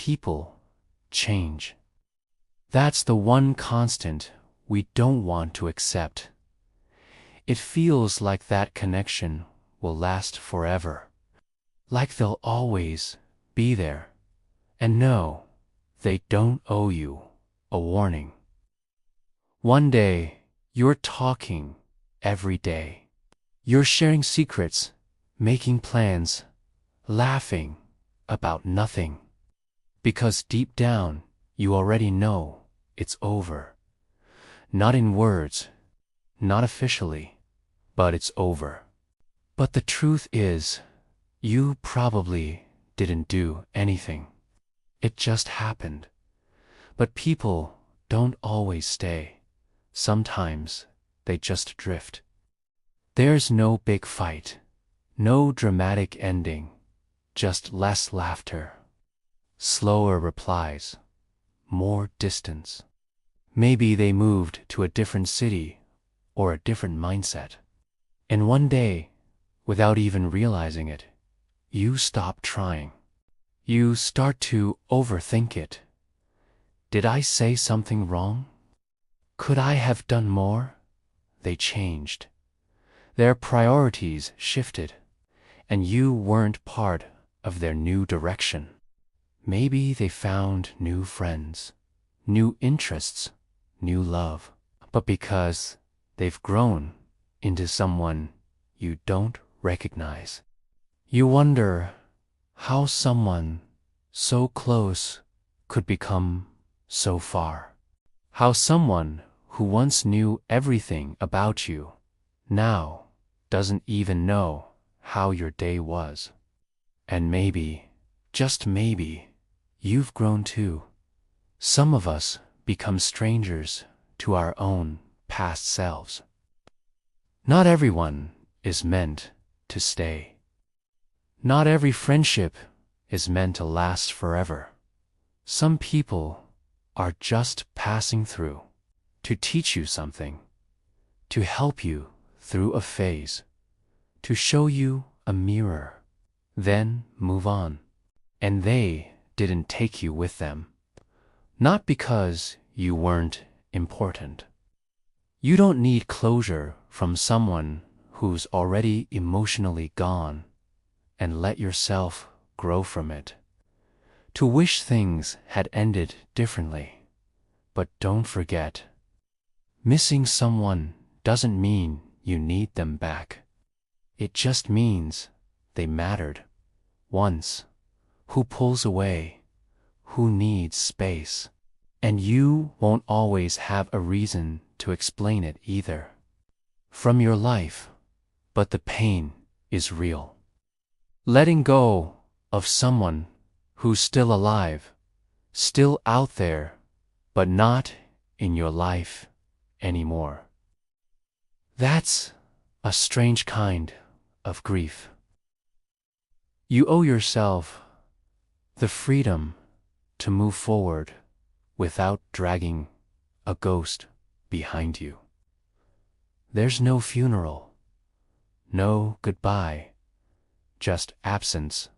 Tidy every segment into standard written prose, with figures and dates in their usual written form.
people change. That's the one constant we don't want to accept. It feels like that connection will last forever, like they'll always be there. And no, they don't owe you a warning. One day, you're talking every day. You're sharing secrets, making plans, laughing about nothing. Because deep down, you already know it's over. Not in words, not officially, but it's over. But the truth is, you probably didn't do anything. It just happened. But people don't always stay. Sometimes they just drift. There's no big fight, no dramatic ending, just less laughter, slower replies, more distance. Maybe they moved to a different city or a different mindset. And one day, without even realizing it, you stop trying. You start to overthink it. Did I say something wrong? Could I have done more? They changed. Their priorities shifted, and you weren't part of their new direction. Maybe they found new friends, new interests, new love. But because they've grown into someone you don't recognize, you wonder how someone so close could become so far. How someone who once knew everything about you now doesn't even know how your day was. And maybe, just maybe, you've grown too. Some of us become strangers to our own past selves. Not everyone is meant to stay. Not every friendship is meant to last forever. Some people are just passing through to teach you something, to help you through a phase, to show you a mirror, then move on. And they didn't take you with them, not because you weren't important. You don't need closure from someone who's already emotionally gone, and let yourself grow from it. To wish things had ended differently. But don't forget, missing someone doesn't mean you need them back. It just means they mattered once. Who pulls away? Who needs space? And you won't always have a reason to explain it either from your life, but the pain is real. Letting go of someone who's still alive, still out there, but not in your life anymore. That's a strange kind of grief. You owe yourself the freedom to move forward without dragging a ghost behind you. There's no funeral, no goodbye, just absence,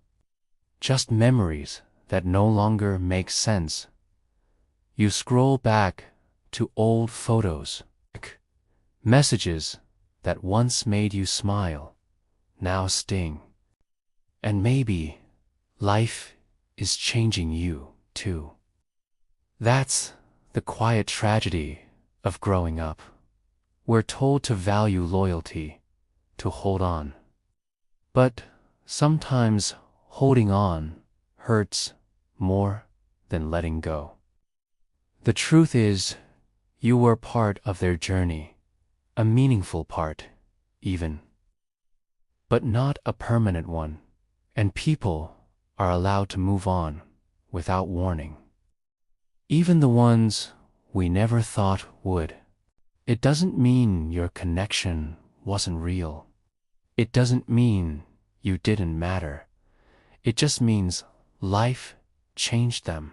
just memories that no longer make sense. You scroll back to old photos, messages that once made you smile, now sting. And maybe life is changing you too. That's the quiet tragedy of growing up. We're told to value loyalty, to hold on. But sometimes holding on hurts more than letting go. The truth is, you were part of their journey, a meaningful part, even, but not a permanent one. And people are allowed to move on without warning. Even the ones we never thought would. It doesn't mean your connection wasn't real. It doesn't mean you didn't matter. It just means life changed them.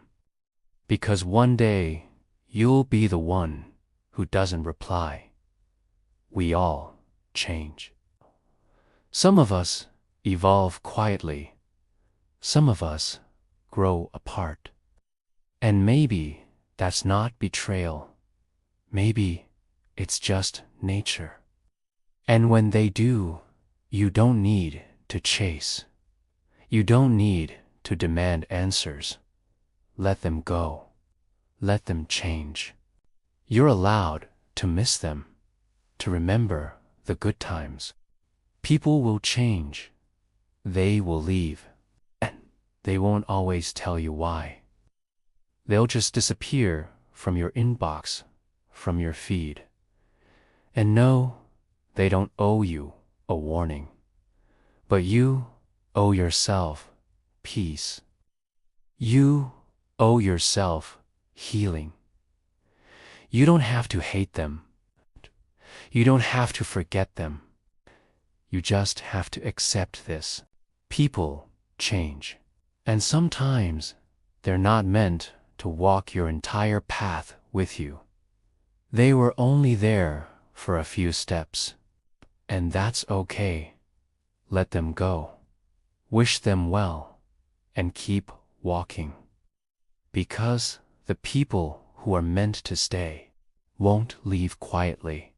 Because one day, you'll be the one who doesn't reply. We all change. Some of us evolve quietly. Some of us grow apart. And maybe that's not betrayal. Maybe it's just nature. And when they do, you don't need to chase. You don't need to demand answers. Let them go. Let them change. You're allowed to miss them, to remember the good times. People will change. They will leave. And they won't always tell you why. They'll just disappear from your inbox, from your feed. And no, they don't owe you a warning. But you owe yourself peace. You owe yourself healing. You don't have to hate them. You don't have to forget them. You just have to accept this. People change. And sometimes they're not meant to walk your entire path with you. They were only there for a few steps. And that's okay. Let them go. Wish them well. And keep walking. Because the people who are meant to stay won't leave quietly.